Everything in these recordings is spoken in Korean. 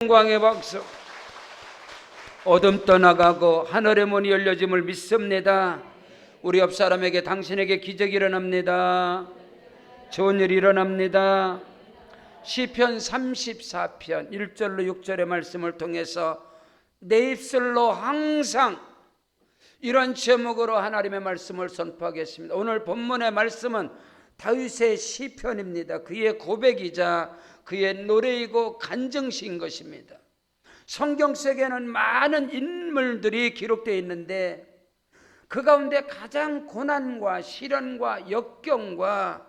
영광의 박수. 어둠 떠나가고 하늘의 문이 열려짐을 믿습니다. 우리 옆 사람에게 당신에게 기적이 일어납니다. 좋은 일이 일어납니다. 시편 34편 1절로 6절의 말씀을 통해서 내 입술로 항상 이런 제목으로 하나님의 말씀을 선포하겠습니다. 오늘 본문의 말씀은 다윗의 시편입니다. 그의 고백이자 그의 노래이고 간증시인 것입니다. 성경 속에는 많은 인물들이 기록되어 있는데 그 가운데 가장 고난과 시련과 역경과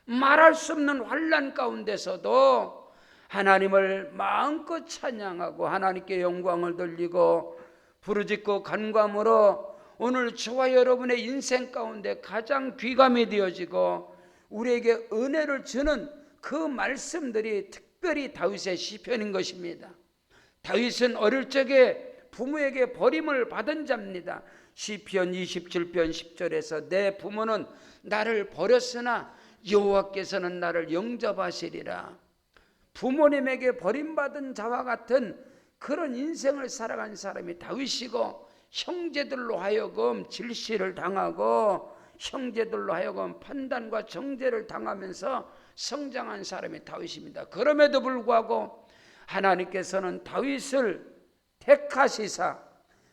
말할 수 없는 환난 가운데서도 하나님을 마음껏 찬양하고 하나님께 영광을 돌리고 부르짖고 간구함으로 오늘 저와 여러분의 인생 가운데 가장 귀감이 되어지고 우리에게 은혜를 주는 그 말씀들이 특별히 다윗의 시편인 것입니다. 다윗은 어릴 적에 부모에게 버림을 받은 자입니다. 시편 27편 10절에서 내 부모는 나를 버렸으나 여호와께서는 나를 영접하시리라. 부모님에게 버림받은 자와 같은 그런 인생을 살아간 사람이 다윗이고, 형제들로 하여금 질시를 당하고 형제들로 하여금 판단과 정죄를 당하면서 성장한 사람이 다윗입니다. 그럼에도 불구하고 하나님께서는 다윗을 택하시사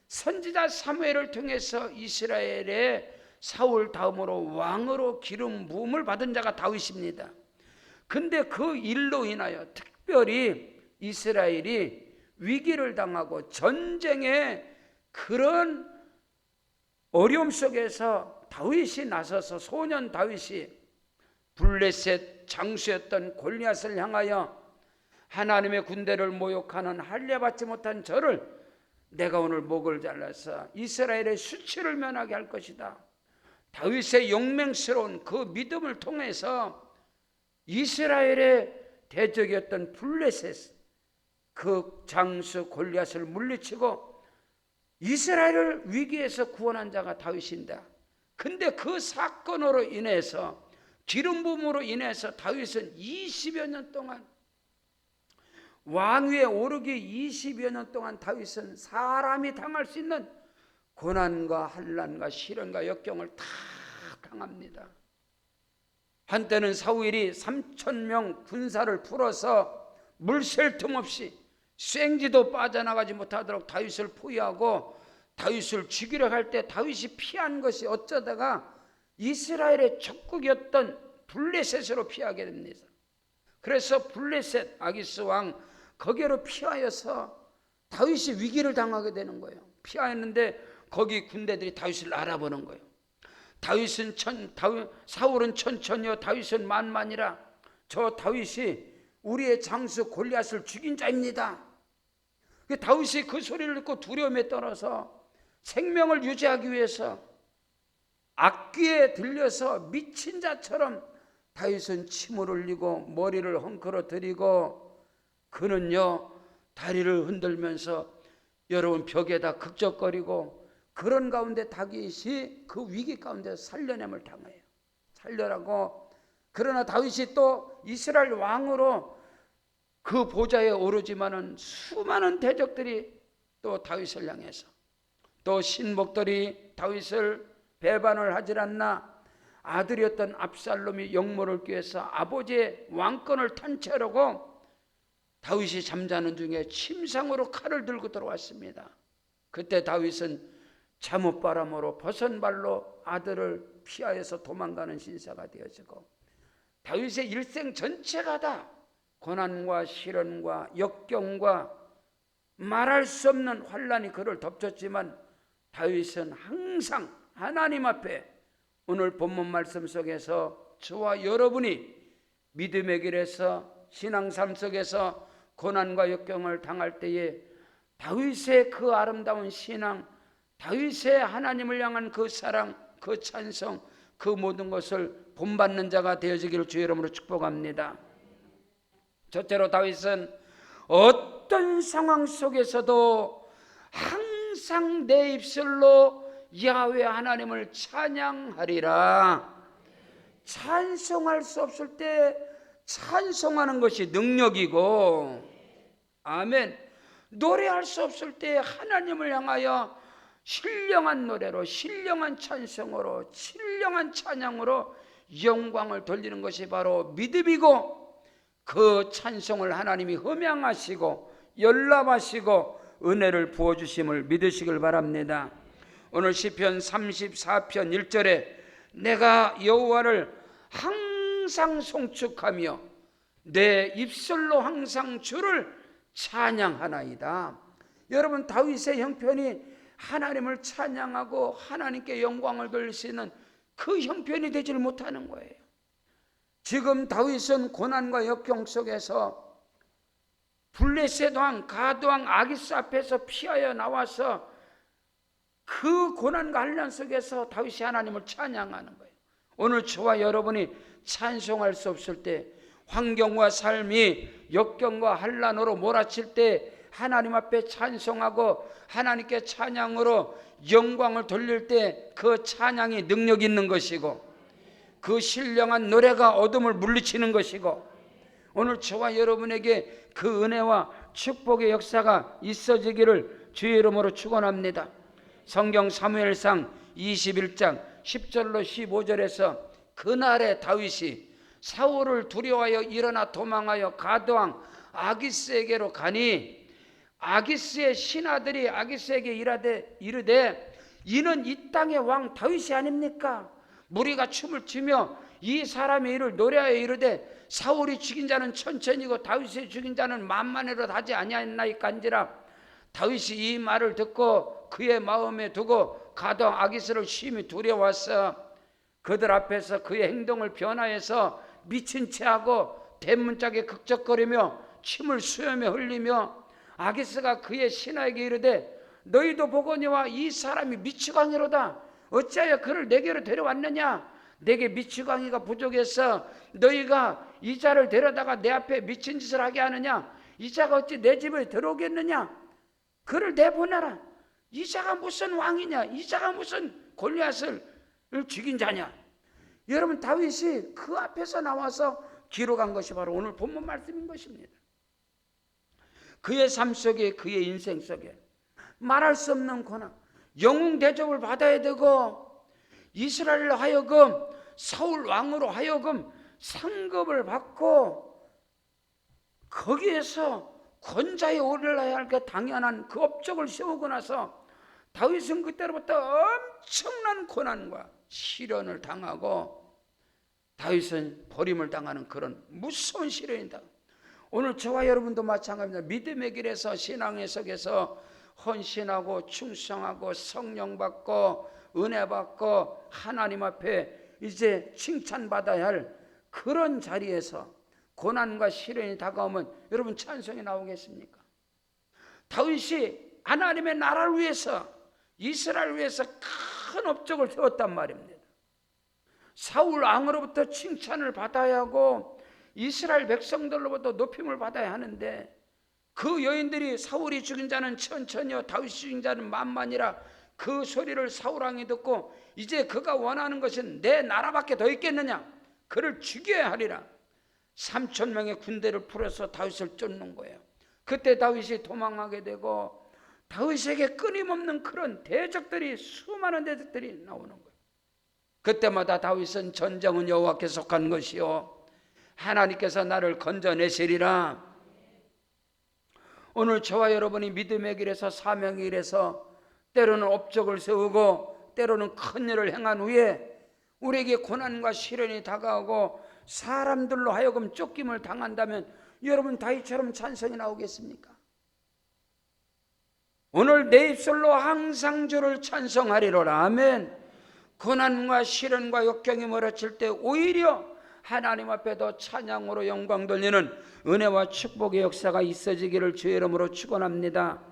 선지자 사무엘을 통해서 이스라엘의 사울 다음으로 왕으로 기름 부음을 받은 자가 다윗입니다. 근데 그 일로 인하여 특별히 이스라엘이 위기를 당하고 전쟁의 그런 어려움 속에서 다윗이 나서서 소년 다윗이 블레셋 장수였던 골리앗을 향하여 하나님의 군대를 모욕하는 할례받지 못한 저를 내가 오늘 목을 잘라서 이스라엘의 수치를 면하게 할 것이다. 다윗의 용맹스러운 그 믿음을 통해서 이스라엘의 대적이었던 블레셋 그 장수 골리앗을 물리치고 이스라엘을 위기에서 구원한 자가 다윗인다. 근데 그 사건으로 인해서 기름 부음으로 인해서 다윗은 20여 년 동안 왕위에 오르기 20여 년 동안 다윗은 사람이 당할 수 있는 고난과 환난과 시련과 역경을 다 당합니다. 한때는 사울이 3,000명 군사를 풀어서 물 셀 틈 없이 쐐기도 빠져나가지 못하도록 다윗을 포위하고 다윗을 죽이려 할 때 다윗이 피한 것이 어쩌다가 이스라엘의 적국이었던 블레셋으로 피하게 됩니다. 그래서 블레셋 아기스 왕 거기로 피하여서 다윗이 위기를 당하게 되는 거예요. 피하였는데 거기 군대들이 다윗을 알아보는 거예요. 사울은 천천히요 다윗은 만만이라 저 다윗이 우리의 장수 골리앗을 죽인 자입니다. 다윗이 그 소리를 듣고 두려움에 떨어서 생명을 유지하기 위해서 악귀에 들려서 미친 자처럼 다윗은 침을 흘리고 머리를 헝클어뜨리고 그는요 다리를 흔들면서 여러분 벽에다 극적거리고 그런 가운데 다윗이 그 위기 가운데 살려냄을 당해요. 살려라고. 그러나 다윗이 또 이스라엘 왕으로 그 보좌에 오르지만은 수많은 대적들이 또 다윗을 향해서 또 신복들이 다윗을 배반을 하질 않나 아들이었던 압살롬이 역모를 꾀해서 아버지의 왕권을 탄취하려고 다윗이 잠자는 중에 침상으로 칼을 들고 들어왔습니다. 그때 다윗은 잠옷바람으로 벗은 발로 아들을 피하여서 도망가는 신사가 되어지고 다윗의 일생 전체가 다 고난과 시련과 역경과 말할 수 없는 환난이 그를 덮쳤지만 다윗은 항상 하나님 앞에 오늘 본문 말씀 속에서 저와 여러분이 믿음의 길에서 신앙삶 속에서 고난과 역경을 당할 때에 다윗의 그 아름다운 신앙, 다윗의 하나님을 향한 그 사랑, 그 찬성, 그 모든 것을 본받는 자가 되어지기를 주의 이름으로 축복합니다. 첫째로 다윗은 어떤 상황 속에서도 항상 내 입술로 야훼 하나님을 찬양하리라. 찬송할 수 없을 때 찬송하는 것이 능력이고 아멘. 노래할 수 없을 때 하나님을 향하여 신령한 노래로, 신령한 찬송으로, 신령한 찬양으로 영광을 돌리는 것이 바로 믿음이고, 그 찬송을 하나님이 흠양하시고 열람하시고 은혜를 부어주심을 믿으시길 바랍니다. 오늘 시편 34편 1절에 내가 여호와를 항상 송축하며 내 입술로 항상 주를 찬양하나이다. 여러분, 다윗의 형편이 하나님을 찬양하고 하나님께 영광을 돌릴 수 있는 그 형편이 되질 못하는 거예요. 지금 다윗은 고난과 역경 속에서 블레셋 왕, 가드 왕 아기스 앞에서 피하여 나와서 그 고난과 환난 속에서 다윗이 하나님을 찬양하는 거예요. 오늘 저와 여러분이 찬송할 수 없을 때, 환경과 삶이 역경과 환난으로 몰아칠 때 하나님 앞에 찬송하고 하나님께 찬양으로 영광을 돌릴 때 그 찬양이 능력 있는 것이고, 그 신령한 노래가 어둠을 물리치는 것이고, 오늘 저와 여러분에게 그 은혜와 축복의 역사가 있어지기를 주의 이름으로 축원합니다. 성경 사무엘상 21장 10절로 15절에서 그날에 다윗이 사울을 두려워하여 일어나 도망하여 가드왕 아기스에게로 가니, 아기스의 신하들이 아기스에게 이르되 이는 이 땅의 왕 다윗이 아닙니까? 무리가 춤을 추며 이 사람의 일을 노래하여 이르되 사울이 죽인 자는 천천히고 다윗이 죽인 자는 만만이라 하지 아니하였나이까인지라. 다윗이 이 말을 듣고 그의 마음에 두고 가드왕 아기스를 심히 두려워하여 그들 앞에서 그의 행동을 변화해서 미친 채하고 대문짝에 극적거리며 침을 수염에 흘리며, 아기스가 그의 신하에게 이르되 너희도 보거니와 이 사람이 미치광이로다. 어찌하여 그를 내게로 데려왔느냐? 내게 미치광이가 부족해서 너희가 이 자를 데려다가 내 앞에 미친 짓을 하게 하느냐? 이 자가 어찌 내 집에 들어오겠느냐? 그를 내보내라. 이 자가 무슨 왕이냐? 이 자가 무슨 골리앗을 죽인 자냐? 여러분, 다윗이 그 앞에서 나와서 기록한 것이 바로 오늘 본문 말씀인 것입니다. 그의 삶 속에, 그의 인생 속에 말할 수 없는 고난, 영웅 대접을 받아야 되고, 이스라엘로 하여금 사울 왕으로 하여금 상급을 받고 거기에서 권자에 오르러야 할 그 당연한 그 업적을 세우고 나서 다윗은 그때로부터 엄청난 고난과 시련을 당하고, 다윗은 버림을 당하는 그런 무서운 시련이다. 오늘 저와 여러분도 마찬가지입니다. 믿음의 길에서, 신앙의 속에서 헌신하고 충성하고 성령 받고 은혜 받고 하나님 앞에 이제 칭찬받아야 할 그런 자리에서 고난과 시련이 다가오면 여러분, 찬송이 나오겠습니까? 다윗이 하나님의 나라를 위해서, 이스라엘을 위해서 큰 업적을 세웠단 말입니다. 사울 왕으로부터 칭찬을 받아야 하고 이스라엘 백성들로부터 높임을 받아야 하는데, 그 여인들이 사울이 죽인 자는 천천히요 다윗이 죽인 자는 만만이라 그 소리를 사울 왕이 듣고 이제 그가 원하는 것은 내 나라밖에 더 있겠느냐? 그를 죽여야 하리라. 3,000명의 군대를 풀어서 다윗을 쫓는 거예요. 그때 다윗이 도망하게 되고 다윗에게 끊임없는 그런 대적들이, 수많은 대적들이 나오는 거예요. 그때마다 다윗은 전쟁은 여호와께 속한 것이요 하나님께서 나를 건져내시리라. 오늘 저와 여러분이 믿음의 길에서, 사명의 길에서 때로는 업적을 세우고 때로는 큰 일을 행한 후에 우리에게 고난과 시련이 다가오고 사람들로 하여금 쫓김을 당한다면 여러분, 다윗처럼 찬송이 나오겠습니까? 오늘 내 입술로 항상 주를 찬송하리로라. 아멘. 고난과 시련과 역경이 몰아칠 때 오히려 하나님 앞에 더 찬양으로 영광 돌리는 은혜와 축복의 역사가 있어지기를 주의 이름으로 축원합니다.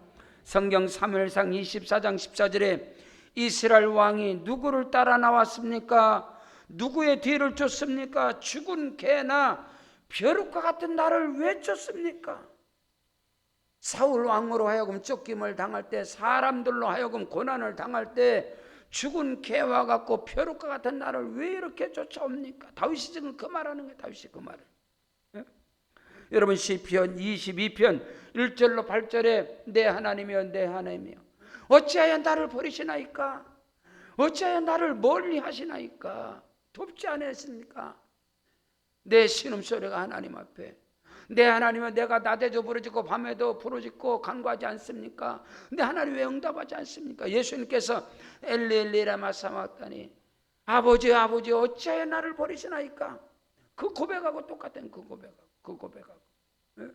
성경 사무엘상 24장 14절에 이스라엘 왕이 누구를 따라 나왔습니까? 누구의 뒤를 쫓습니까? 죽은 개나 벼룩과 같은 나를 왜 쫓습니까? 사울 왕으로 하여금 쫓김을 당할 때, 사람들로 하여금 고난을 당할 때 죽은 개와 같고 벼룩과 같은 나를 왜 이렇게 쫓아옵니까? 다윗이 지금 그 말하는 거예요. 다윗이 그 말을. 여러분 시편 22편 1절로 8절에 내 하나님이여 내 하나님이여 어찌하여 나를 버리시나이까? 어찌하여 나를 멀리 하시나이까? 돕지 않으십니까? 내 신음소리가 하나님 앞에 내 하나님은 내가 낮에도 부르짖고 밤에도 부르짖고 간구하지 않습니까? 내 하나님 왜 응답하지 않습니까? 예수님께서 엘리 엘리 라마 사막다니 아버지 아버지 어찌하여 나를 버리시나이까? 그 고백하고 똑같은 그 고백하고 네?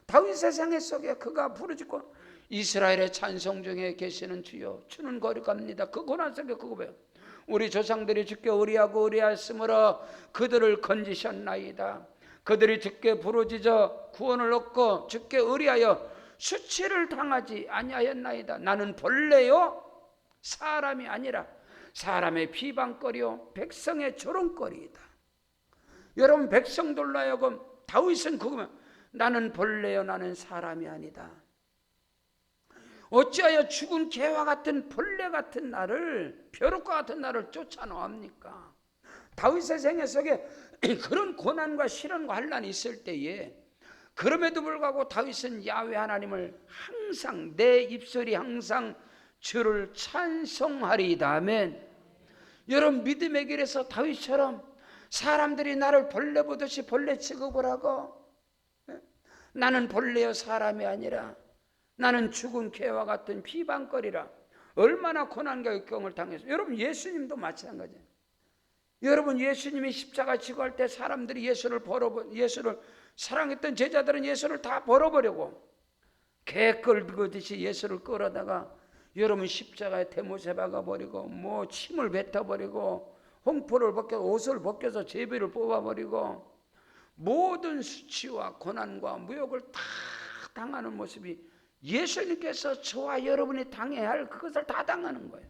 다윗의 생애 속에 그가 부르짖고 이스라엘의 찬송 중에 계시는 주여 주는 거룩합니다. 그 고난 속에 그 고백 우리 조상들이 주께 의리하고 의리하였으므로 그들을 건지셨나이다. 그들이 주께 부르짖어 구원을 얻고 주께 의리하여 수치를 당하지 아니하였나이다. 나는 본래요 사람이 아니라 사람의 비방거리요 백성의 조롱거리이다. 여러분 백성들로 하여금 다윗은 그거면 나는 본래요 나는 사람이 아니다. 어찌하여 죽은 개와 같은 벌레 같은 나를 벼룩과 같은 나를 쫓아나옵니까? 다윗의 생애 속에 그런 고난과 시련과 환난이 있을 때에 그럼에도 불구하고 다윗은 야훼 하나님을 항상 내 입술이 항상 주를 찬송하리이다. 아멘. 여러분 믿음의 길에서 다윗처럼 사람들이 나를 벌레 보듯이 벌레 취급을 하고 나는 벌레여 사람이 아니라 나는 죽은 개와 같은 비방거리라 얼마나 고난과 역경을 당해서 여러분 예수님도 마찬가지예요. 여러분 예수님이 십자가 지고 할 때 사람들이 예수를 사랑했던 제자들은 예수를 다 벌어버리고 개 끌듯이 예수를 끌어다가 여러분 십자가에 대못에 박아버리고 뭐 침을 뱉어버리고 홍포를 벗겨서 옷을 벗겨서 제비를 뽑아버리고 모든 수치와 고난과 무욕을 다 당하는 모습이 예수님께서 저와 여러분이 당해야 할 그것을 다 당하는 거예요.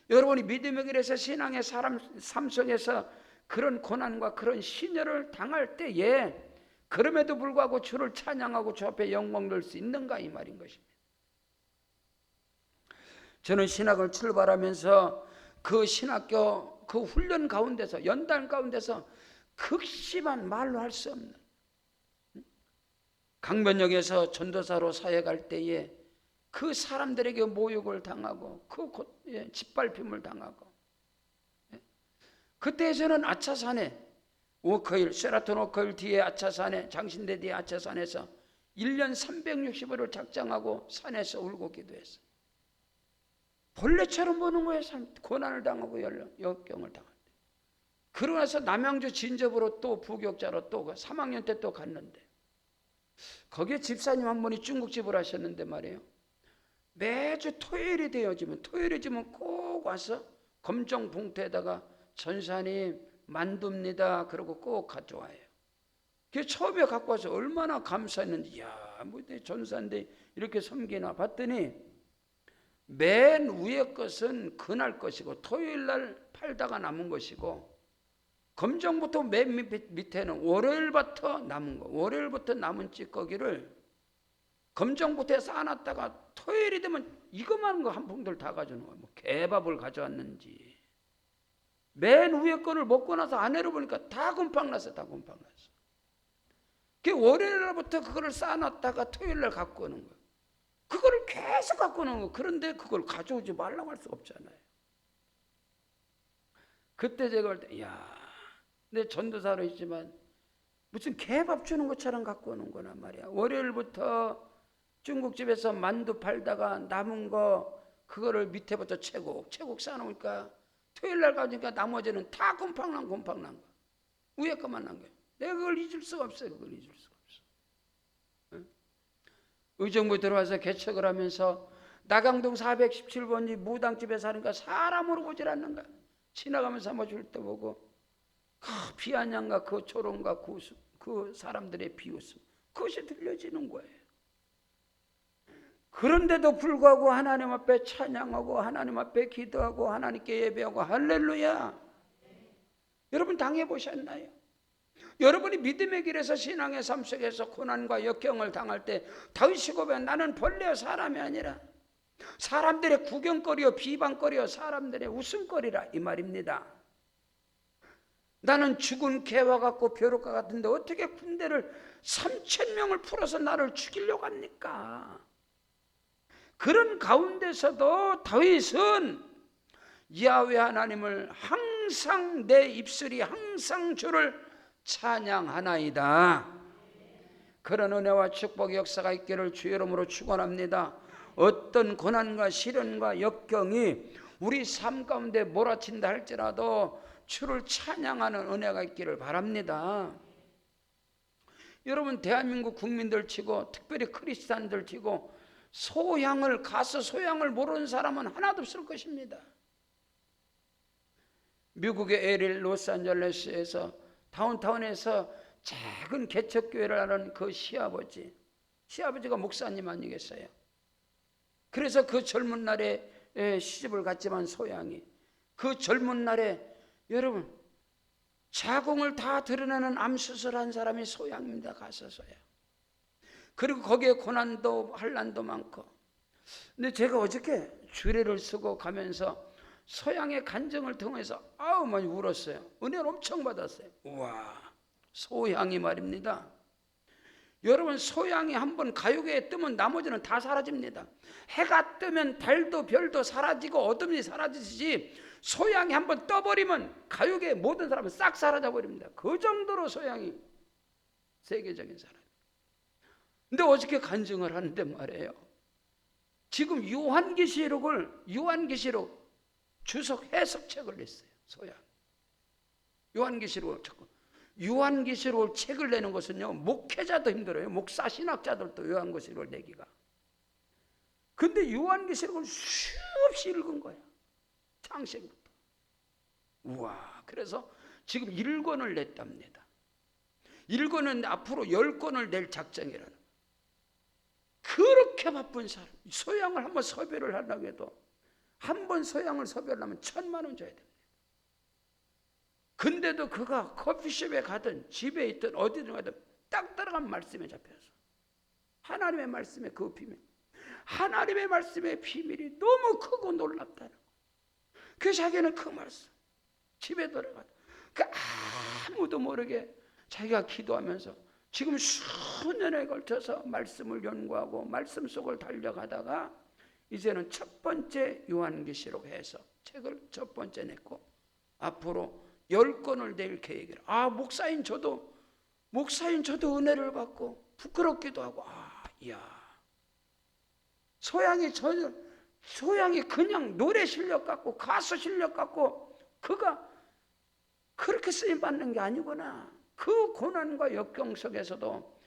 여러분이 믿음의 길에서 신앙의 삶 속에서 그런 고난과 그런 시련을 당할 때에 그럼에도 불구하고 주를 찬양하고 주 앞에 영광 돌 수 있는가 이 말인 것입니다. 저는 신학을 출발하면서 그 신학교 그 훈련 가운데서 연단 가운데서 극심한 말로 할 수 없는 강변역에서 전도사로 사회 갈 때에 그 사람들에게 모욕을 당하고 그 짓밟힘을 당하고 그때 저는 아차산에 워커힐 세라톤 워커힐 뒤에 아차산에 장신대 뒤에 아차산에서 1년 360일을 작정하고 산에서 울고 기도했어요. 벌레처럼 보는 거예요. 고난을 당하고 역경을 당할 때. 그러고 나서 남양주 진접으로 또 부교육자로 또 3학년 때 또 갔는데 거기에 집사님 한 분이 중국집을 하셨는데 말이에요. 매주 토요일이 되어지면 꼭 와서 검정 봉투에다가 전사님 만두입니다. 그러고 꼭 가져와요. 그 처음에 갖고 와서 얼마나 감사했는지 이야 뭐 전사인데 이렇게 섬기나 봤더니 맨 위에 것은 그날 것이고 토요일날 팔다가 남은 것이고 검정부터 맨 밑에는 월요일부터 남은 거 월요일부터 남은 찌꺼기를 검정부터에 쌓아놨다가 토요일이 되면 이것만 한 봉들 다 가져오는 거예요. 뭐 개밥을 가져왔는지 맨 위에 거를 먹고 나서 아내를 보니까 다 곰팡 났어. 다 곰팡 났어. 그 월요일날부터 그거를 쌓아놨다가 토요일날 갖고 오는 거예요. 그거를 계속 갖고 오는 거예요. 그런데 그걸 가져오지 말라고 할 수 없잖아요. 그때 제가 볼 때 야 내 전도사로 있지만 무슨 개밥 주는 것처럼 갖고 오는구나 말이야. 월요일부터 중국집에서 만두 팔다가 남은 거 그거를 밑에부터 채곡 쌓아놓으니까 토요일날 가니까 나머지는 다 곰팡난 거 위에 것만 난 거예요. 내가 그걸 잊을 수가 없어요. 그걸 잊을 수가 없어. 응? 의정부 들어와서 개척을 하면서 나강동 417번지 무당집에 사니까 사람으로 보질 않는 거야. 지나가면서 한번 줄 때 보고 그 비아냥과 그 조롱과 그 사람들의 비웃음 그것이 들려지는 거예요. 그런데도 불구하고 하나님 앞에 찬양하고 하나님 앞에 기도하고 하나님께 예배하고 할렐루야. 여러분 당해보셨나요? 여러분이 믿음의 길에서 신앙의 삶 속에서 고난과 역경을 당할 때 다윗이 고백한 나는 벌레여 사람이 아니라 사람들의 구경거리여 비방거리여 사람들의 웃음거리라 이 말입니다. 나는 죽은 개와 같고 벼룩과 같은데 어떻게 군대를 3,000명을 풀어서 나를 죽이려고 합니까? 그런 가운데서도 다윗은 야훼 하나님을 항상 내 입술이 항상 주를 찬양하나이다. 그런 은혜와 축복의 역사가 있기를 주의 이름으로 축원합니다. 어떤 고난과 시련과 역경이 우리 삶 가운데 몰아친다 할지라도 주를 찬양하는 은혜가 있기를 바랍니다. 여러분, 대한민국 국민들 치고 특별히 크리스찬들 치고 소양을, 가서 소양을 모르는 사람은 하나도 없을 것입니다. 미국의 LA 로스앤젤레스에서 다운타운에서 작은 개척교회를 하는 그 시아버지가 목사님 아니겠어요? 그래서 그 젊은 날에 시집을 갔지만 소양이, 그 젊은 날에 여러분 자궁을 다 드러내는 암수술한 사람이 소양입니다. 가서 소양. 그리고 거기에 고난도 환난도 많고. 근데 제가 어저께 주례를 쓰고 가면서 소양의 간증을 통해서 아우 많이 울었어요. 은혜를 엄청 받았어요. 우와, 소양이 말입니다. 여러분, 소양이 한번 가요계에 뜨면 나머지는 다 사라집니다. 해가 뜨면 달도 별도 사라지고 어둠이 사라지듯이 소양이 한번 떠버리면 가요계의 모든 사람은 싹 사라져버립니다. 그 정도로 소양이 세계적인 사람. 근데 어저께 간증을 하는데 말이에요, 지금 요한계시록 주석 해석책을 냈어요. 소양. 요한계시록을 책을 내는 것은요, 목회자도 힘들어요. 목사 신학자들도 요한계시록을 내기가. 근데 요한계시록을 수없이 읽은 거야. 창세기부터. 우와, 그래서 지금 1권을 냈답니다. 1권은 앞으로 10권을 낼 작정이라는. 그렇게 바쁜 사람, 소양을 한번 섭외를 하려고 해도 한 번 소양을 섭외를 하면 1,000만 원 줘야 됩니다. 근데도 그가 커피숍에 가든 집에 있든 어디든 가든 딱 따라간 말씀에 잡혀서 하나님의 말씀의 그 비밀, 하나님의 말씀의 비밀이 너무 크고 놀랍다는 거. 그 자기는 그 말씀 집에 들어가다 그 아무도 모르게 자기가 기도하면서 지금 수년에 걸쳐서 말씀을 연구하고 말씀 속을 달려가다가 이제는 첫 번째 요한계시록 해서 책을 첫 번째 냈고 앞으로 10권을 낼 계획이라. 목사인 저도 은혜를 받고 부끄럽기도 하고, 소양이 그냥 노래 실력 갖고 가수 실력 갖고 그가 그렇게 쓰임 받는 게 아니구나. 그 고난과 역경 속에서도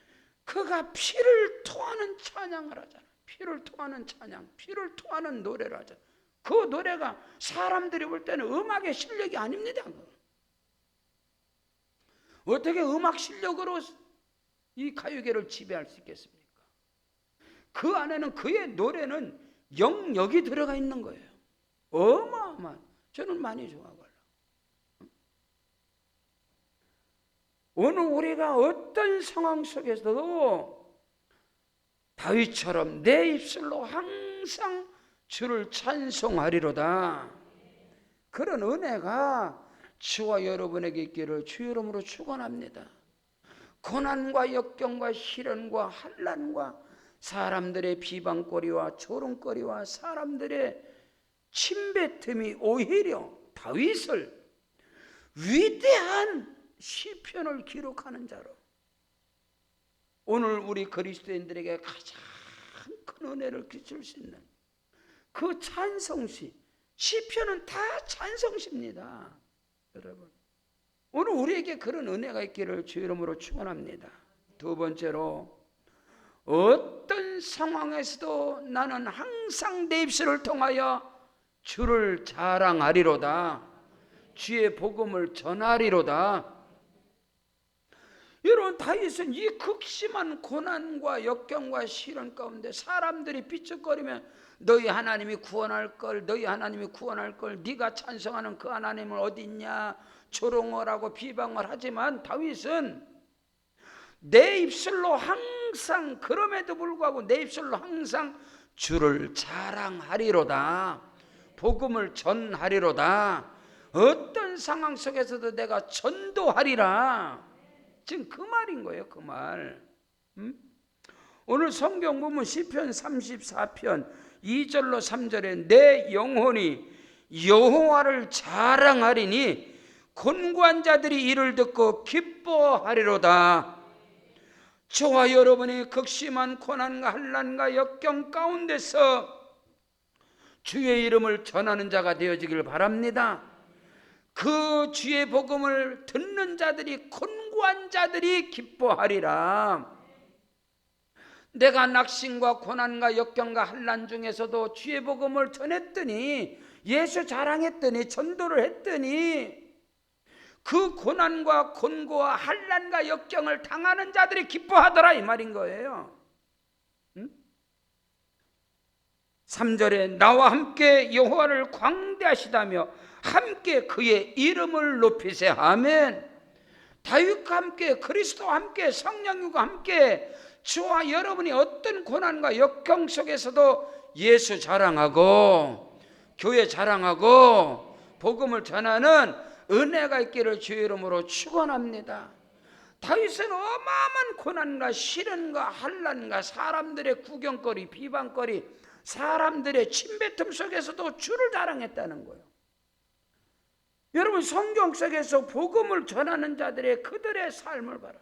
그가 피를 토하는 찬양을 하잖아. 피를 토하는 찬양, 피를 토하는 노래를 하잖아. 그 노래가 사람들이 볼 때는 음악의 실력이 아닙니다. 어떻게 음악 실력으로 이 가요계를 지배할 수 있겠습니까? 그 안에는 그의 노래는 영역이 들어가 있는 거예요. 어마어마한. 저는 많이 좋아하고요. 오늘 우리가 어떤 상황 속에서도 다윗처럼 내 입술로 항상 주를 찬송하리로다. 그런 은혜가 저와 여러분에게 있기를 주 이름으로 축원합니다. 고난과 역경과 시련과 환난과 사람들의 비방거리와 조롱거리와 사람들의 침뱉음이 오히려 다윗을 위대한 시편을 기록하는 자로, 오늘 우리 그리스도인들에게 가장 큰 은혜를 끼칠 수 있는 그 찬송시, 시편은 다 찬송시입니다. 여러분, 오늘 우리에게 그런 은혜가 있기를 주 이름으로 축원합니다. 두 번째로, 어떤 상황에서도 나는 항상 내 입술을 통하여 주를 자랑하리로다. 주의 복음을 전하리로다. 여러분, 다윗은 이 극심한 고난과 역경과 시련 가운데 사람들이 삐쩍거리며 너희 하나님이 구원할 걸, 너희 하나님이 구원할 걸, 네가 찬송하는 그 하나님은 어디 있냐 조롱을 하고 비방을 하지만 다윗은 내 입술로 항상, 그럼에도 불구하고 내 입술로 항상 주를 자랑하리로다. 복음을 전하리로다. 어떤 상황 속에서도 내가 전도하리라. 지금 그 말인 거예요. 그 말. 오늘 성경 보면 시편 34편 2절로 3절에 내 영혼이 여호와를 자랑하리니 곤고한 자들이 이를 듣고 기뻐하리로다. 저와 여러분이 극심한 고난과 환난과 역경 가운데서 주의 이름을 전하는 자가 되어지길 바랍니다. 그 주의 복음을 듣는 자들이, 곤고한 자들이 기뻐하리라. 내가 낙심과 고난과 역경과 환난 중에서도 주의 복음을 전했더니, 예수 자랑했더니, 전도를 했더니 그 고난과 곤고와 환난과 역경을 당하는 자들이 기뻐하더라, 이 말인 거예요. 3절에 나와 함께 여호와를 광대하시다며 함께 그의 이름을 높이세. 아멘. 다윗과 함께, 그리스도와 함께, 성령과 함께 저와 여러분이 어떤 고난과 역경 속에서도 예수 자랑하고 교회 자랑하고 복음을 전하는 은혜가 있기를 주의 이름으로 축원합니다. 다윗은 어마어마한 고난과 시련과 환난과 사람들의 구경거리, 비방거리, 사람들의 침뱉음 속에서도 주를 자랑했다는 거예요. 여러분, 성경 속에서 복음을 전하는 자들의 그들의 삶을 봐라.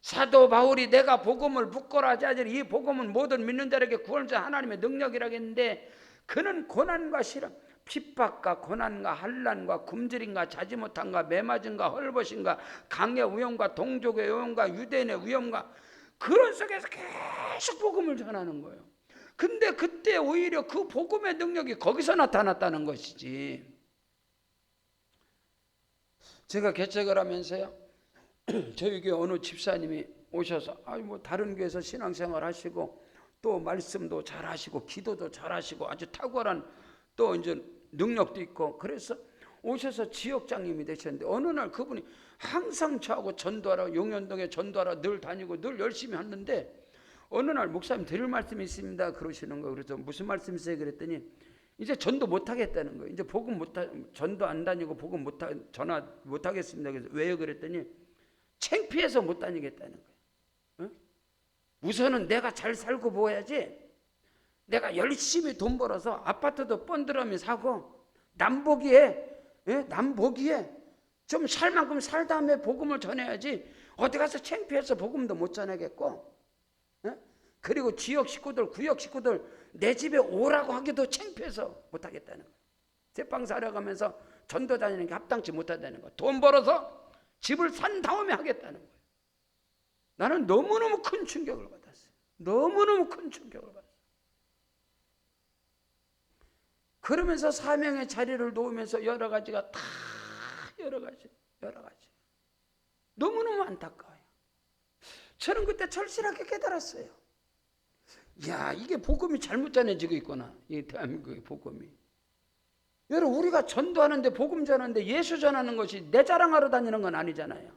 사도 바울이 내가 복음을 붙거라 하지 않으니 이 복음은 모든 믿는 자에게 구원자 하나님의 능력이라고 했는데, 그는 고난과 시련, 핍박과 고난과 환난과 굶주림과 자지 못함과 매맞음과 헐벗음과 강의 위험과 동족의 위험과 유대인의 위험과 그런 속에서 계속 복음을 전하는 거예요. 근데 그때 오히려 그 복음의 능력이 거기서 나타났다는 것이지. 제가 개척을 하면서요, 저희 교회 어느 집사님이 오셔서 다른 교회에서 신앙생활 하시고 또 말씀도 잘 하시고 기도도 잘 하시고 아주 탁월한 또 이제 능력도 있고, 그래서 오셔서 지역장님이 되셨는데 어느 날 그분이 항상 저하고 전도하러, 용현동에 전도하러 늘 다니고 늘 열심히 하는데 어느 날 목사님 드릴 말씀이 있습니다 그러시는 거예요. 그래서 무슨 말씀이세요 그랬더니 이제 전도 못 하겠다는 거예요. 이제 전도 안 다니고 복음 전화 못 하겠습니다. 그래서 왜요 그랬더니 창피해서 못 다니겠다는 거예요. 우선은 내가 잘 살고 보아야지, 내가 열심히 돈 벌어서 아파트도 번들어미 사고 남보기에 좀 살 만큼 살 다음에 복음을 전해야지 어디 가서 창피해서 복음도 못 전하겠고, 그리고 지역 식구들, 구역 식구들 내 집에 오라고 하기도 창피해서 못 하겠다는 거예요. 제빵 사려 가면서 전도 다니는 게 합당치 못하다는 거예요. 돈 벌어서 집을 산 다음에 하겠다는 거예요. 나는 너무너무 큰 충격을 받았어요. 너무너무 큰 충격을 받았어요. 그러면서 사명의 자리를 놓으면서 여러 가지 너무너무 안타까워요. 저는 그때 절실하게 깨달았어요. 야, 이게 복음이 잘못 전해지고 있구나, 이 대한민국의 복음이. 여러분, 우리가 전도하는데, 복음 전하는데 예수 전하는 것이 내 자랑하러 다니는 건 아니잖아요.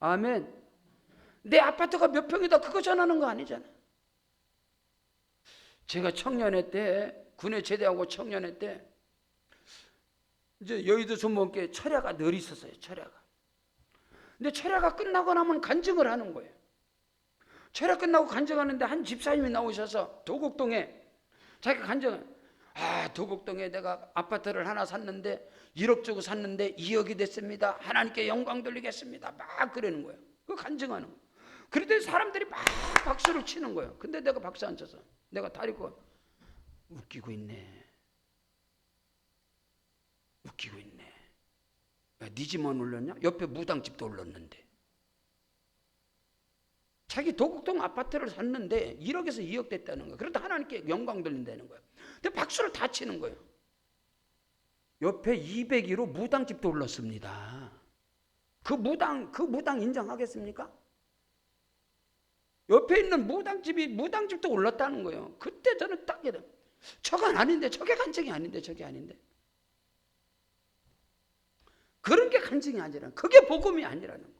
아멘. 내 아파트가 몇 평이다 그거 전하는 거 아니잖아요. 제가 청년회 때, 군에 제대하고 청년회 때 이제 여의도 순복음교회 철야가 늘 있었어요. 철야가. 근데 철야가 끝나고 나면 간증을 하는 거예요. 철야 끝나고 간증하는데 한 집사님이 나오셔서 도곡동에 자기가 간증을, 도곡동에 내가 아파트를 하나 샀는데 1억 주고 샀는데 2억이 됐습니다. 하나님께 영광 돌리겠습니다. 막 그러는 거예요. 그 간증하는 거예요. 그랬더니 사람들이 막 박수를 치는 거예요. 근데 내가 박수 안 쳐서 내가 다리고 웃기고 있네. 야, 네 집만 울렸냐? 옆에 무당집도 울렸는데. 자기 도곡동 아파트를 샀는데 1억에서 2억 됐다는 거예요. 그래도 하나님께 영광 돌린다는 거예요. 근데 박수를 다 치는 거예요. 옆에 201호 무당집도 울렸습니다. 그 무당 인정하겠습니까? 옆에 있는 무당집도 울렸다는 거예요. 그때 저는 딱 저건 아닌데, 저게 간증이 아닌데, 저게 아닌데. 그런 게 간증이 아니라, 그게 복음이 아니라는 거예요.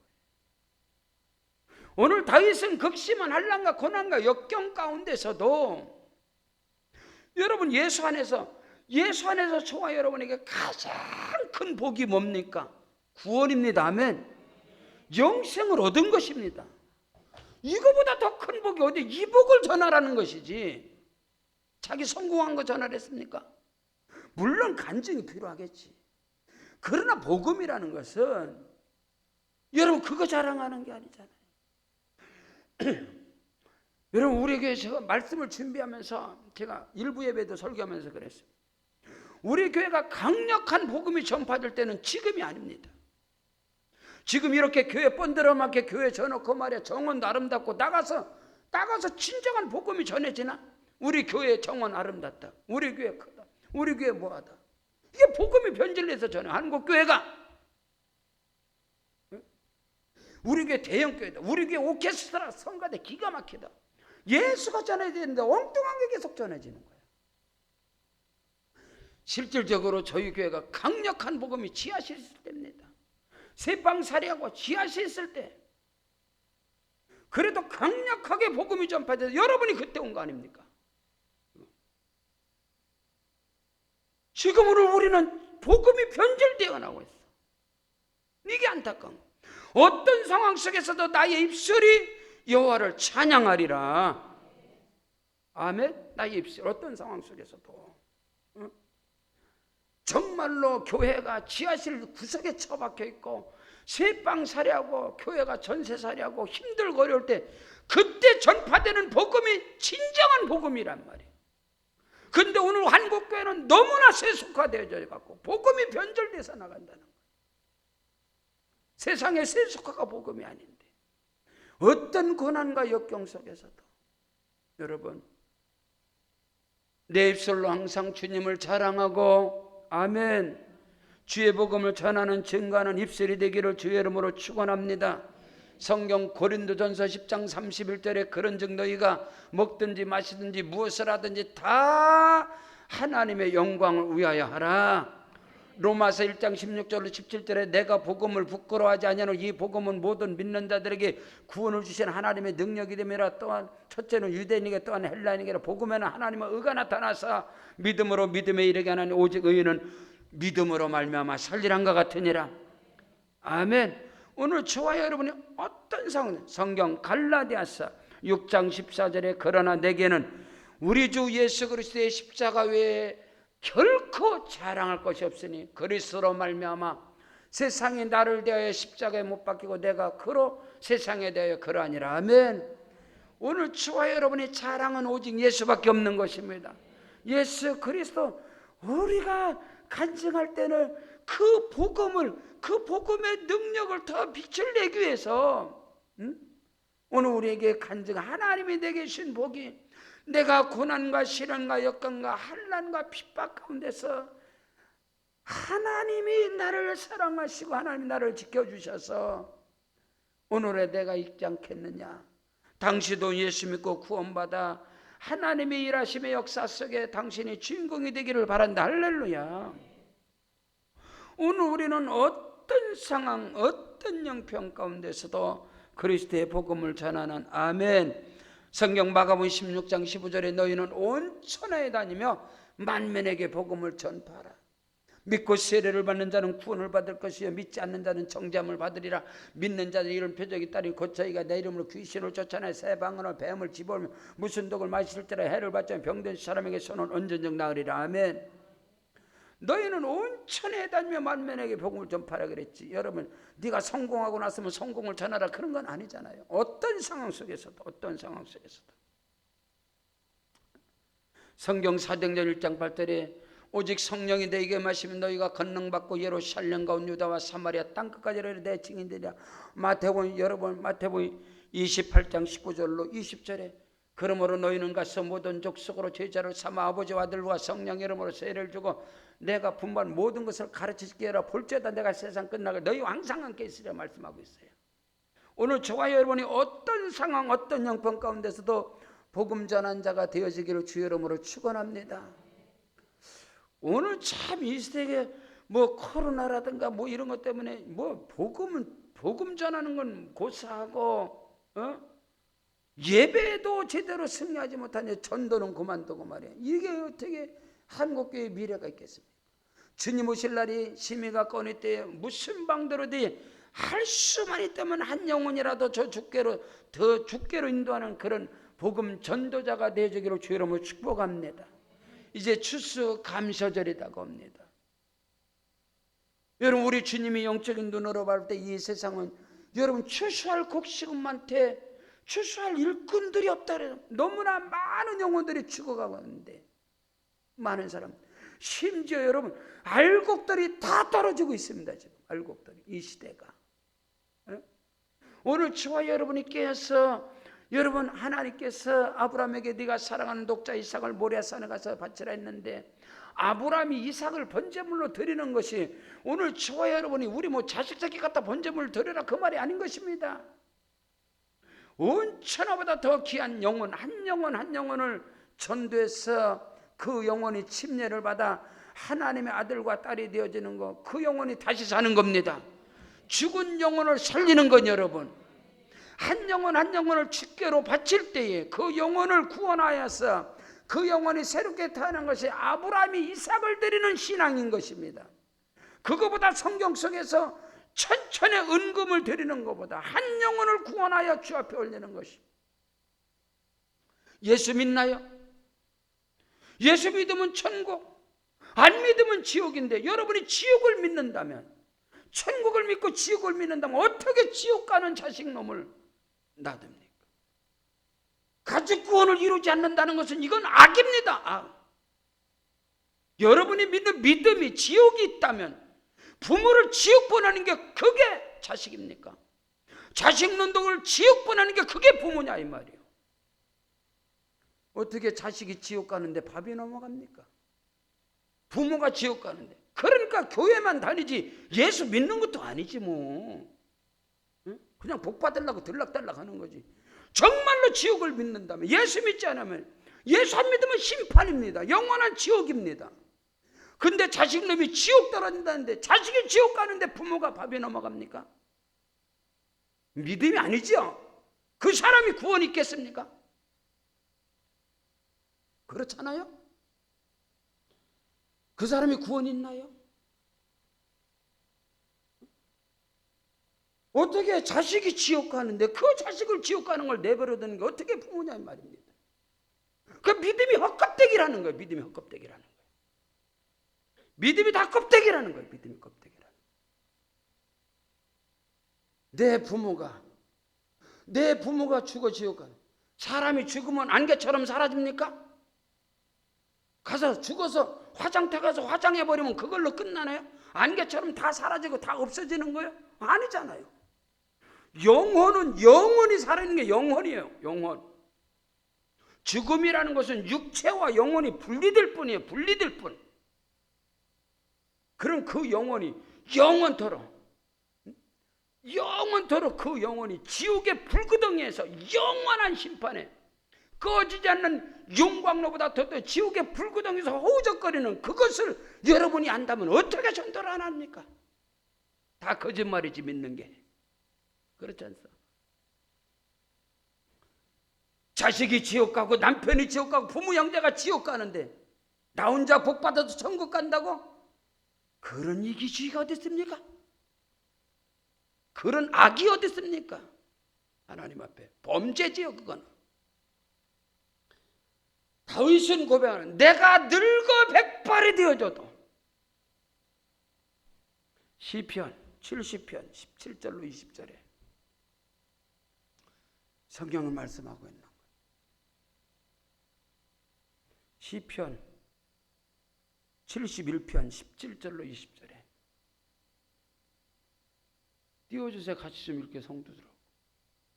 오늘 다윗은 극심한 환난과 고난과 역경 가운데서도 여러분, 예수 안에서 저와 여러분에게 가장 큰 복이 뭡니까? 구원입니다. 아멘. 영생을 얻은 것입니다. 이거보다 더 큰 복이 어디, 이 복을 전하라는 것이지 자기 성공한 거 전하랬습니까? 물론 간증이 필요하겠지. 그러나 복음이라는 것은 여러분 그거 자랑하는 게 아니잖아요. 여러분 우리 교회에서 말씀을 준비하면서 제가 일부 예배도 설교하면서 그랬어요. 우리 교회가 강력한 복음이 전파될 때는 지금이 아닙니다. 지금 이렇게 교회 번들어맞게 교회 져놓고 말이야 정원도 아름답고 나가서 진정한 복음이 전해지나? 우리 교회 정원 아름답다, 우리 교회 크다, 우리 교회 뭐하다, 이게 복음이 변질돼서 전해. 한국 교회가 우리 교회 대형 교회다, 우리 교회 오케스트라 성가대 기가 막히다, 예수가 전해지는데 엉뚱한 게 계속 전해지는 거예요. 실질적으로 저희 교회가 강력한 복음이 지하실에 있을 때입니다. 세방살이하고 지하실에 있을 때 그래도 강력하게 복음이 전파돼서 여러분이 그때 온 거 아닙니까? 지금으로 우리는 복음이 변질되어 나오고 있어. 이게 안타까운 거예요. 어떤 상황 속에서도 나의 입술이 여호와를 찬양하리라. 아멘. 나의 입술 어떤 상황 속에서도 정말로 교회가 지하실 구석에 처박혀 있고 세방살이하고 교회가 전세살이하고 힘들고 어려울 때 그때 전파되는 복음이 진정한 복음이란 말이에요. 근데 오늘 한국교회는 너무나 세속화되어져 갖고 복음이 변절돼서 나간다는 거예요. 세상의 세속화가 복음이 아닌데 어떤 고난과 역경 속에서도 여러분 내 입술로 항상 주님을 자랑하고 아멘 주의 복음을 전하는 증거하는 입술이 되기를 주의 이름으로 축원합니다. 성경 고린도전서 10장 31절에 그런즉 너희가 먹든지 마시든지 무엇을 하든지 다 하나님의 영광을 위하여 하라. 로마서 1장 16절로 17절에 내가 복음을 부끄러워하지 아니하노 이 복음은 모든 믿는 자들에게 구원을 주신 하나님의 능력이 됨이라. 또한 첫째는 유대인에게 또한 헬라인에게 복음에는 하나님의 의가 나타나서 믿음으로 믿음에 이르게 하나니 오직 의인은 믿음으로 말미암아 살리란과 같으니라. 아멘. 오늘 저와 여러분이 어떤 상황, 성경 갈라디아서 6장 14절에 그러나 내게는 우리 주 예수 그리스도의 십자가 외에 결코 자랑할 것이 없으니 그리스도로 말미암아 세상이 나를 대하여 십자가에 못 박히고 내가 그로 세상에 대하여 그러하니라. 아멘. 오늘 저와 여러분의 자랑은 오직 예수밖에 없는 것입니다. 예수 그리스도. 우리가 간증할 때는 그 복음의 능력을 더 빛을 내기 위해서 오늘 우리에게 간증 하나님이 내게 주신 복이 내가 고난과 시련과 역경과 환난과 핍박 가운데서 하나님이 나를 사랑하시고 하나님이 나를 지켜주셔서 오늘의 내가 있지 않겠느냐. 당신도 예수 믿고 구원받아 하나님의 일하심의 역사 속에 당신이 주인공이 되기를 바란다. 할렐루야. 오늘 우리는 어떤 상황 어떤 형편 가운데서도 그리스도의 복음을 전하는 아멘. 성경 마가복음 16장 15절에 너희는 온 천하에 다니며 만민에게 복음을 전파하라. 믿고 세례를 받는 자는 구원을 받을 것이요 믿지 않는 자는 정죄함을 받으리라. 믿는 자들 이런 표적이 따르니 곧 저희가 내 이름으로 귀신을 쫓아내 새 방언을 뱀을 집어오며 무슨 독을 마실 때라 해를 받지 병든 사람에게 손은 언제적 나으리라. 아멘. 너희는 온 천하에 다니며 만민에게 복음을 전파하라 그랬지. 여러분 네가 성공하고 났으면 성공을 전하라 그런 건 아니잖아요. 어떤 상황 속에서도 성경 사도행전 1장 8절에 오직 성령이 너희에게 마시면 너희가 권능받고 예루살렘 가운 유다와 사마리아 땅끝까지 내 증인되리라. 마태복음 28장 19절로 20절에 그러므로 너희는 가서 모든 족속으로 제자를 삼아 아버지와 아들과 성령 이름으로 세례를 주고 내가 분부한 모든 것을 가르치게 하라. 볼지어다 내가 세상 끝나고 너희 항상 함께 있으리라 말씀하고 있어요. 오늘 저와 여러분이 어떤 상황 어떤 형편 가운데서도 복음 전한 자가 되어지기를 주의 이름으로 축원합니다. 오늘 참 이 시대에 뭐 코로나라든가 뭐 이런 것 때문에 뭐 복음 전하는 건 고사하고 예배도 제대로 승리하지 못하니 전도는 그만두고 말이야. 이게 어떻게 한국교회의 미래가 있겠습니까? 주님 오실 날이 심히 가까우니 때에 무슨 방도로든지 할 수만 있다면 한 영혼이라도 더 죽게로 인도하는 그런 복음 전도자가 되어주기를 주의 이름으로 축복합니다. 이제 추수감사절이라고 합니다. 여러분, 우리 주님이 영적인 눈으로 볼 때 이 세상은 여러분 추수할 곡식만테 추수할 일꾼들이 없다 그래요. 너무나 많은 영혼들이 죽어가고 있는데, 많은 사람, 심지어 여러분 알곡들이 다 떨어지고 있습니다. 지금 알곡들이, 이 시대가. 오늘 저와 여러분이 깨어서, 여러분 하나님께서 아브라함에게 네가 사랑하는 독자 이삭을 모리아산에 가서 바치라 했는데, 아브라함이 이삭을 번제물로 드리는 것이 오늘 저와 여러분이 우리 뭐 자식 새끼 갖다 번제물을 드려라 그 말이 아닌 것입니다. 온 천하보다 더 귀한 영혼 한 영혼을 전도해서 그 영혼이 침례를 받아 하나님의 아들과 딸이 되어지는 것, 그 영혼이 다시 사는 겁니다. 죽은 영혼을 살리는 건 여러분, 한 영혼을 주께로 바칠 때에 그 영혼을 구원하여서 그 영혼이 새롭게 태어난 것이 아브라함이 이삭을 드리는 신앙인 것입니다. 그거보다 성경 속에서 천천의 은금을 드리는 것보다 한 영혼을 구원하여 주 앞에 올리는 것이. 예수 믿나요? 예수 믿으면 천국, 안 믿으면 지옥인데, 여러분이 지옥을 믿는다면, 천국을 믿고 지옥을 믿는다면 어떻게 지옥 가는 자식놈을 놔둡니까? 가족 구원을 이루지 않는다는 것은 이건 악입니다. 악. 여러분이 믿는 믿음이 지옥이 있다면 부모를 지옥 보내는 게 그게 자식입니까? 자식 논독을 지옥 보내는 게 그게 부모냐 이 말이에요. 어떻게 자식이 지옥 가는데 밥이 넘어갑니까? 부모가 지옥 가는데. 그러니까 교회만 다니지 예수 믿는 것도 아니지 뭐. 그냥 복 받으려고 들락달락 하는 거지. 정말로 지옥을 믿는다면, 예수 믿지 않으면, 예수 안 믿으면 심판입니다. 영원한 지옥입니다. 근데 자식놈이 지옥 떨어진다는데, 자식이 지옥 가는데 부모가 밥이 넘어갑니까? 믿음이 아니죠. 그 사람이 구원 있겠습니까? 그렇잖아요? 그 사람이 구원 있나요? 어떻게 자식이 지옥 가는데 그 자식을 지옥 가는 걸 내버려두는 게 어떻게 부모냐 이 말입니다. 그 믿음이 헛껍데기라는 거예요. 믿음이 헛껍데기라는 거예요. 믿음이 다 껍데기라는 거예요. 믿음이 껍데기라는 거예요. 내 부모가 죽어 지옥 가는, 사람이 죽으면 안개처럼 사라집니까? 가서 죽어서 화장터 가서 화장해버리면 그걸로 끝나나요? 안개처럼 다 사라지고 다 없어지는 거예요? 아니잖아요. 영혼은 영원히 살아있는 게 영혼이에요. 영혼. 죽음이라는 것은 육체와 영혼이 분리될 뿐이에요. 분리될 뿐. 그럼 그 영혼이 영원토록 그 영혼이 지옥의 불구덩이에서 영원한 심판에 꺼지지 않는 용광로보다 더 지옥의 불구덩이에서 허우적거리는 그것을 여러분이 안다면 어떻게 전도를 안 합니까? 다 거짓말이지 믿는 게. 그렇지 않소? 자식이 지옥 가고 남편이 지옥 가고 부모 형제가 지옥 가는데 나 혼자 복 받아서 천국 간다고? 그런 이기주의가 어디 있습니까? 그런 악이 어디 있습니까? 하나님 앞에 범죄지요 그건. 다윗은 고백하는, 내가 늙어 백발이 되어져도, 시편 70편 17절로 20절에 성경을 말씀하고 있는 거예요. 시편 71편 17절로 20절에 띄워주세요. 같이 좀 읽게 성도들.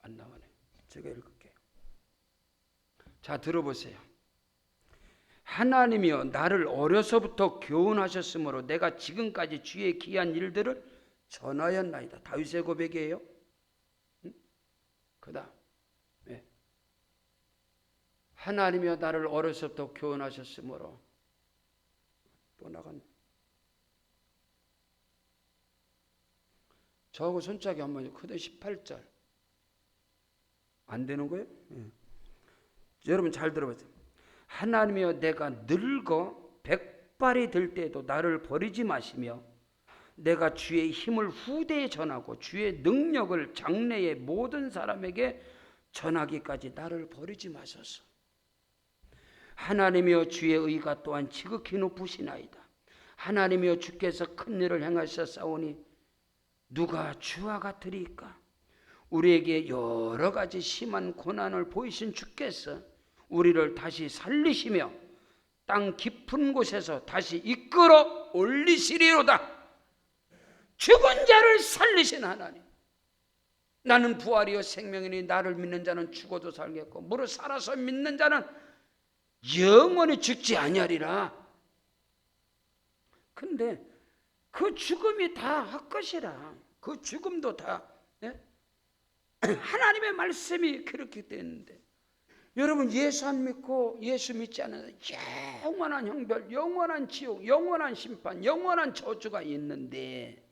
안 나오네. 제가 읽을게요. 자, 들어보세요. 하나님이여 나를 어려서부터 교훈하셨으므로 내가 지금까지 주의 귀한 일들을 전하였나이다. 다윗의 고백이에요. 그다음 하나님이여 나를 어려서부터 교훈하셨으므로, 또 나간 저하고 손짝이 한번 그대 18절 안 되는 거예요? 여러분 잘 들어보세요. 하나님이여 내가 늙어 백발이 될 때에도 나를 버리지 마시며 내가 주의 힘을 후대에 전하고 주의 능력을 장래의 모든 사람에게 전하기까지 나를 버리지 마소서. 하나님이여 주의 의가 또한 지극히 높으시나이다. 하나님이여 주께서 큰 일을 행하셨사오니 누가 주와 같으리까? 우리에게 여러 가지 심한 고난을 보이신 주께서 우리를 다시 살리시며 땅 깊은 곳에서 다시 이끌어 올리시리로다. 죽은 자를 살리신 하나님, 나는 부활이요 생명이니 나를 믿는 자는 죽어도 살겠고 무릇 살아서 믿는 자는 영원히 죽지 아니하리라. 근데 그 죽음이 다 헛것이라. 그 죽음도 다 하나님의 말씀이 그렇게 됐는데, 여러분 예수 안 믿고 예수 믿지 않는 영원한 형벌, 영원한 지옥, 영원한 심판, 영원한 저주가 있는데,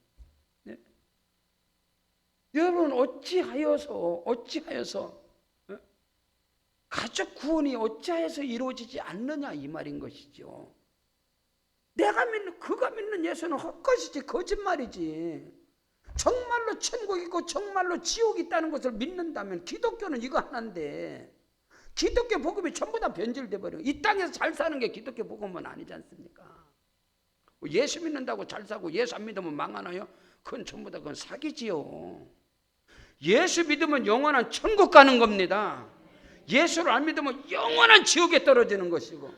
여러분 어찌하여서 가족 구원이 어찌하여서 이루어지지 않느냐 이 말인 것이죠. 내가 믿는, 그가 믿는 예수는 헛것이지, 거짓말이지. 정말로 천국 있고 정말로 지옥 있다는 것을 믿는다면 기독교는 이거 하나인데, 기독교 복음이 전부 다 변질돼 버려요. 이 땅에서 잘 사는 게 기독교 복음은 아니지 않습니까? 예수 믿는다고 잘 사고 예수 안 믿으면 망하나요? 그건 전부 다 그건 사기지요. 예수 믿으면 영원한 천국 가는 겁니다. 예수를 안 믿으면 영원한 지옥에 떨어지는 것이고,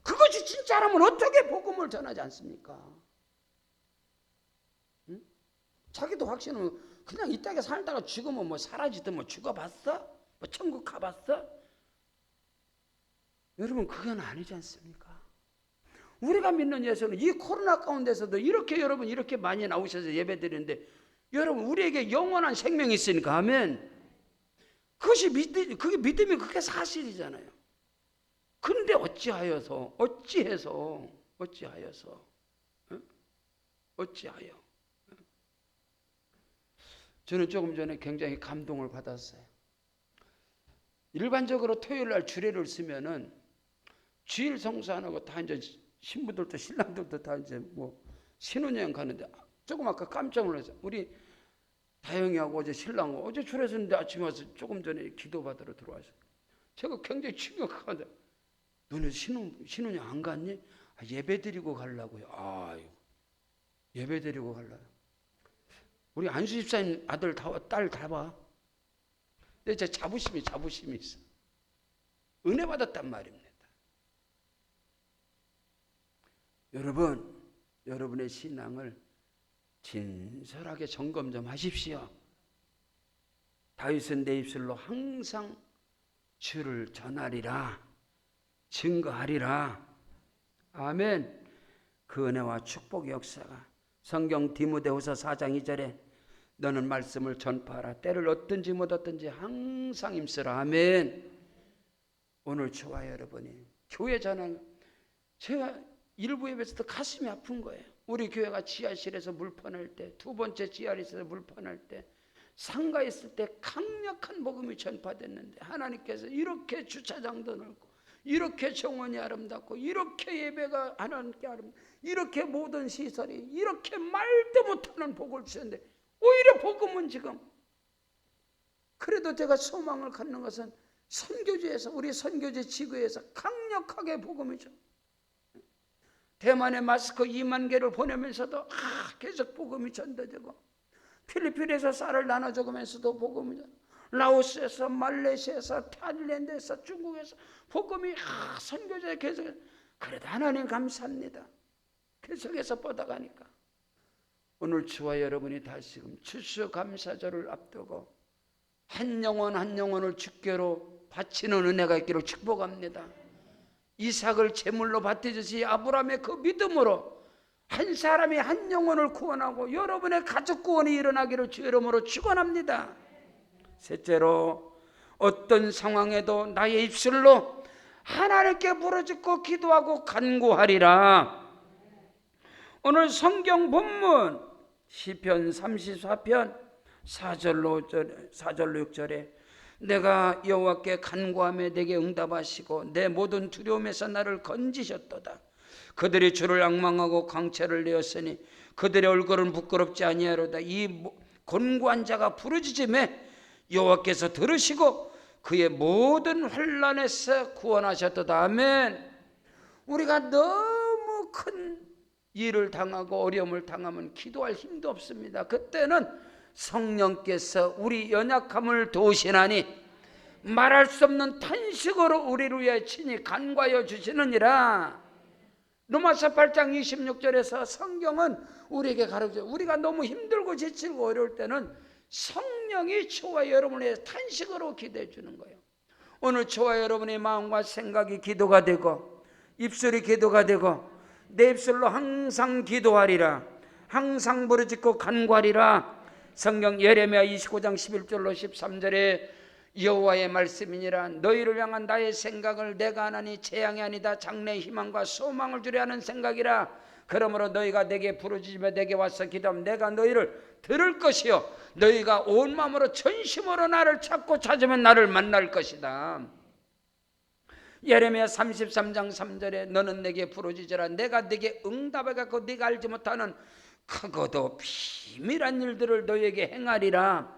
그것이 진짜라면 어떻게 복음을 전하지 않습니까? 응? 자기도 확신은 그냥 이 땅에 살다가 죽으면 뭐 사라지든 뭐 죽어봤어? 뭐 천국 가봤어? 여러분 그건 아니지 않습니까? 우리가 믿는 예수는 이 코로나 가운데서도 이렇게 여러분 이렇게 많이 나오셔서 예배드리는데, 여러분 우리에게 영원한 생명이 있으니까 아멘. 그것이 그게 믿음이 그게 사실이잖아요. 그런데 어찌하여 저는 조금 전에 굉장히 감동을 받았어요. 일반적으로 토요일 날 주례를 쓰면은 주일 성수 안 하고 다 이제 신부들도 신랑들도 다 이제 뭐 신혼여행 가는데, 조금 아까 깜짝 놀랐어요. 우리 다영이하고 어제 신랑하고 어제 주례 쓰는데 아침에 와서 조금 전에 기도받으러 들어와서 제가 굉장히 충격하다. 너네 신혼여행 안 갔니? 예배 드리고 가려고요. 아유, 예배 드리고 가려고. 우리 안수 집사님 아들 딸 다 봐. 근데 제 자부심이 있어. 은혜 받았단 말입니다. 여러분, 여러분의 신앙을 진솔하게 점검 좀 하십시오. 다윗은 내 입술로 항상 주를 전하리라, 증거하리라. 아멘. 그 은혜와 축복의 역사가 성경 디모데후서 4장 2절에 너는 말씀을 전파하라. 때를 얻든지 못 얻든지 항상 힘쓰라. 아멘. 오늘 저와 여러분이 교회 전환, 제가 일부 예배에서도 가슴이 아픈 거예요. 우리 교회가 지하실에서 물 퍼낼 때, 두 번째 지하실에서 물 퍼낼 때, 상가에 있을 때 강력한 복음이 전파됐는데, 하나님께서 이렇게 주차장도 넓고 이렇게 정원이 아름답고 이렇게 예배가 하나님께 아름답고 이렇게 모든 시설이 이렇게 말도 못하는 복을 주셨는데, 오히려 복음은 지금, 그래도 제가 소망을 갖는 것은 선교지에서, 우리 선교지 지구에서 강력하게 복음이죠. 대만에 마스크 2만 개를 보내면서도 계속 복음이 전도되고, 필리핀에서 쌀을 나눠주면서도 복음이, 라오스에서, 말레이시아에서, 타일랜드에서, 중국에서 복음이 선교지에 계속. 그래도 하나님 감사합니다. 계속해서 뻗어가니까. 오늘 주와 여러분이 다시금 추수감사절을 앞두고 한 영혼 한 영혼을 주께로 바치는 은혜가 있기를 축복합니다. 이삭을 제물로 바치듯이 아브라함의 그 믿음으로 한 사람이 한 영혼을 구원하고 여러분의 가족 구원이 일어나기를 주 이름으로 축원합니다. 셋째로, 어떤 상황에도 나의 입술로 하나님께 부르짖고 기도하고 간구하리라. 오늘 성경 본문 시편 34편 4절로 6절에 내가 여호와께 간구하며 내게 응답하시고 내 모든 두려움에서 나를 건지셨도다. 그들이 주를 앙망하고 강체를 내었으니 그들의 얼굴은 부끄럽지 아니하로다. 이 곤고한 자가 부르짖음에 여호와께서 들으시고 그의 모든 환난에서 구원하셨도다. 아멘. 우리가 너무 큰 일을 당하고 어려움을 당하면 기도할 힘도 없습니다. 그때는 성령께서 우리 연약함을 도우시나니 말할 수 없는 탄식으로 우리를 위해 친히 간과하여 주시느니라. 로마서 8장 26절에서 성경은 우리에게 가르쳐요. 우리가 너무 힘들고 지치고 어려울 때는 성령이 저와 여러분의 탄식으로 기도해 주는 거예요. 오늘 저와 여러분의 마음과 생각이 기도가 되고 입술이 기도가 되고 내 입술로 항상 기도하리라, 항상 부르짖고 간구하리라. 성경 예레미야 29장 11절로 13절에 여호와의 말씀이니라. 너희를 향한 나의 생각을 내가 하나니 재앙이 아니다 장래의 희망과 소망을 주려 하는 생각이라. 그러므로 너희가 내게 부르짖으며 내게 와서 기도하면 내가 너희를 들을 것이요 너희가 온 마음으로 전심으로 나를 찾고 찾으면 나를 만날 것이다. 예레미야 33장 3절에 너는 내게 부르짖으라. 내가 네게 응답하겠고 네가 알지 못하는 크고도 비밀한 일들을 너희에게 행하리라.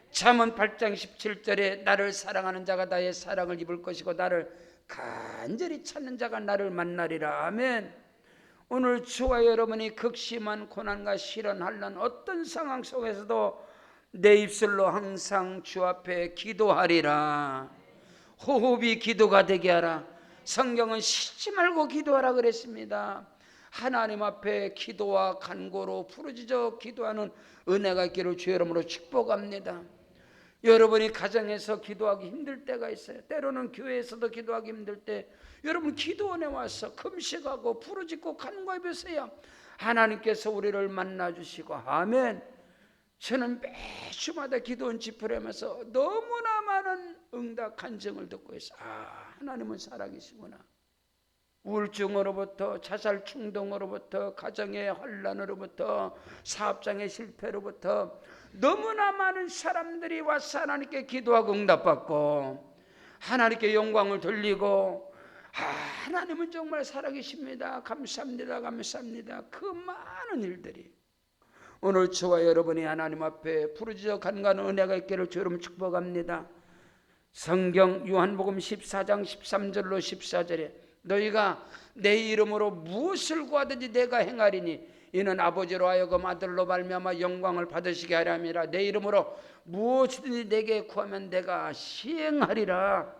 잠언 8장 17절에 나를 사랑하는 자가 나의 사랑을 입을 것이고 나를 간절히 찾는 자가 나를 만나리라. 아멘. 오늘 저와 여러분이 극심한 고난과 시련 환난 어떤 상황 속에서도 내 입술로 항상 주 앞에 기도하리라. 호흡이 기도가 되게 하라. 성경은 쉬지 말고 기도하라 그랬습니다. 하나님 앞에 기도와 간구로 부르짖어 기도하는 은혜가 있기를 주의 이름으로 축복합니다. 여러분이 가정에서 기도하기 힘들 때가 있어요. 때로는 교회에서도 기도하기 힘들 때 여러분 기도원에 와서 금식하고 부르짖고 간구해 보세요. 하나님께서 우리를 만나주시고. 아멘. 저는 매주마다 기도원 집회를 하면서 너무나 많은 응답 간증을 듣고 있어요. 하나님은 살아계시구나. 우울증으로부터 자살 충동으로부터 가정의 환난으로부터 사업장의 실패로부터 너무나 많은 사람들이 와서 하나님께 기도하고 응답받고 하나님께 영광을 돌리고 하나님은 정말 살아계십니다. 감사합니다. 감사합니다. 그 많은 일들이 오늘 저와 여러분이 하나님 앞에 부르짖어 간구하는 은혜가 있기를 주 여러분 축복합니다. 성경 요한복음 14장 13절로 14절에 너희가 내 이름으로 무엇을 구하든지 내가 행하리니 이는 아버지로 하여금 아들로 말미암아 영광을 받으시게 하려 함이라. 내 이름으로 무엇이든지 내게 구하면 내가 시행하리라.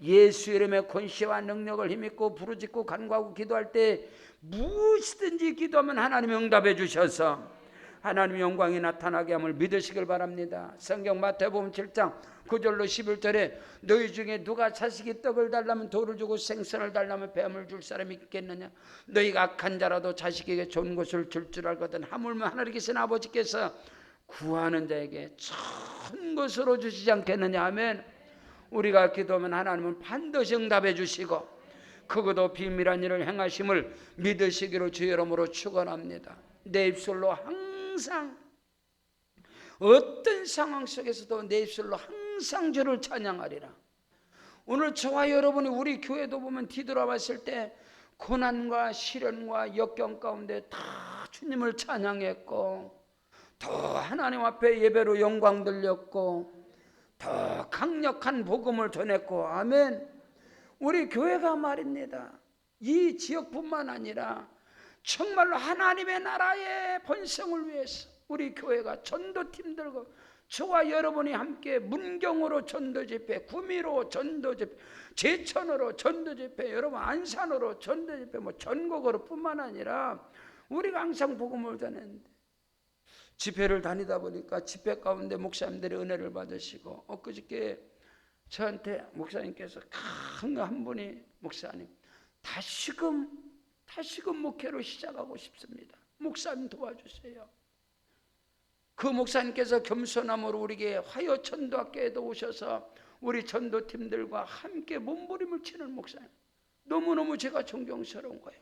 예수 이름의 권세와 능력을 힘입고 부르짖고 간구하고 기도할 때 무엇이든지 기도하면 하나님이 응답해 주셔서 하나님의 영광이 나타나게 함을 믿으시길 바랍니다. 성경 마태복음 7장 9절로 11절에 너희 중에 누가 자식이 떡을 달라면 돌을 주고 생선을 달라면 뱀을 줄 사람이 있겠느냐. 너희가 악한 자라도 자식에게 좋은 것을 줄 줄 알거든 하물며 하늘에 계신 아버지께서 구하는 자에게 좋은 것으로 주시지 않겠느냐. 아멘. 우리가 기도하면 하나님은 반드시 응답해 주시고 크고도 비밀한 일을 행하심을 믿으시기로 주의 이름으로 축원합니다. 내 입술로 항상 어떤 상황 속에서도 내 입술로 항상 주를 찬양하리라. 오늘 저와 여러분이 우리 교회도 보면 뒤돌아봤을 때 고난과 시련과 역경 가운데 다 주님을 찬양했고 더 하나님 앞에 예배로 영광 돌렸고 더 강력한 복음을 전했고. 아멘. 우리 교회가 말입니다. 이 지역뿐만 아니라 정말로 하나님의 나라의 번성을 위해서 우리 교회가 전도팀들과 저와 여러분이 함께 문경으로 전도집회, 구미로 전도집회, 제천으로 전도집회, 여러분 안산으로 전도집회, 전국으로 뿐만 아니라 우리가 항상 복음을 전했는데 집회를 다니다 보니까 집회 가운데 목사님들이 은혜를 받으시고 엊그저께 저한테 목사님께서 한 분이 목사님 다시금 목회로 시작하고 싶습니다. 목사님 도와주세요. 그 목사님께서 겸손함으로 우리에게 화요 전도학교에도 오셔서 우리 전도팀들과 함께 몸부림을 치는 목사님, 너무너무 제가 존경스러운 거예요.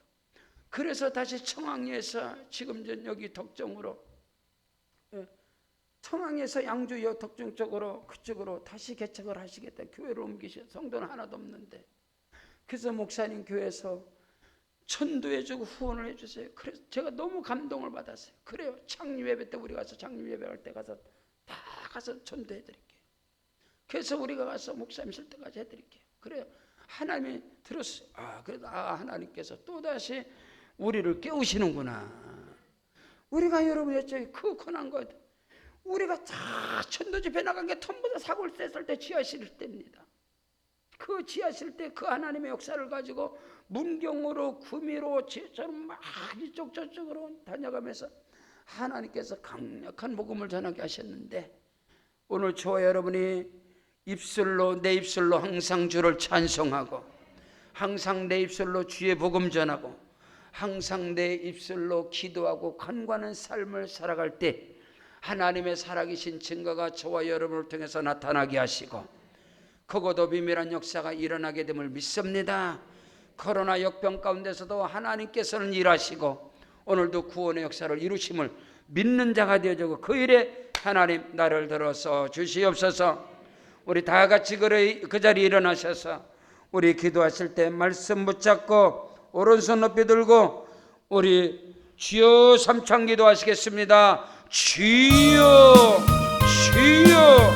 그래서 다시 청항에서 지금 여기 덕정으로 청항에서 양주 덕정 쪽으로 그쪽으로 다시 개척을 하시겠다. 교회를 옮기셔. 성도는 하나도 없는데. 그래서 목사님 교회에서 전도해주고 후원을 해주세요. 그래서 제가 너무 감동을 받았어요. 그래요. 창립예배 때 우리 가서 창립예배 할 때 가서 다 가서 전도해드릴게요. 그래서 우리가 가서 목사님 쉴 때까지 해드릴게요. 그래요. 하나님이 들었어요. 그래도 하나님께서 또다시 우리를 깨우시는구나. 우리가 여러분의 그 권한 것, 우리가 다 전도 집회 나간 게 전부 다 사골 셌을 때 지하실 때입니다. 그 지하실 때 그 하나님의 역사를 가지고 문경으로 구미로 저처럼 막 이쪽 저쪽으로 다녀가면서 하나님께서 강력한 복음을 전하게 하셨는데, 오늘 저와 여러분이 입술로, 내 입술로 항상 주를 찬송하고, 항상 내 입술로 주의 복음 전하고, 항상 내 입술로 기도하고 간구하는 삶을 살아갈 때 하나님의 살아계신 증거가 저와 여러분을 통해서 나타나게 하시고, 크고도 비밀한 역사가 일어나게 됨을 믿습니다. 코로나 역병 가운데서도 하나님께서는 일하시고 오늘도 구원의 역사를 이루심을 믿는 자가 되어주고, 그 일에 하나님 나를 들어서 주시옵소서. 우리 다 같이 그 자리에 일어나셔서 우리 기도하실 때 말씀 붙잡고 오른손 높이 들고 우리 주여 삼창 기도하시겠습니다. 주여 주여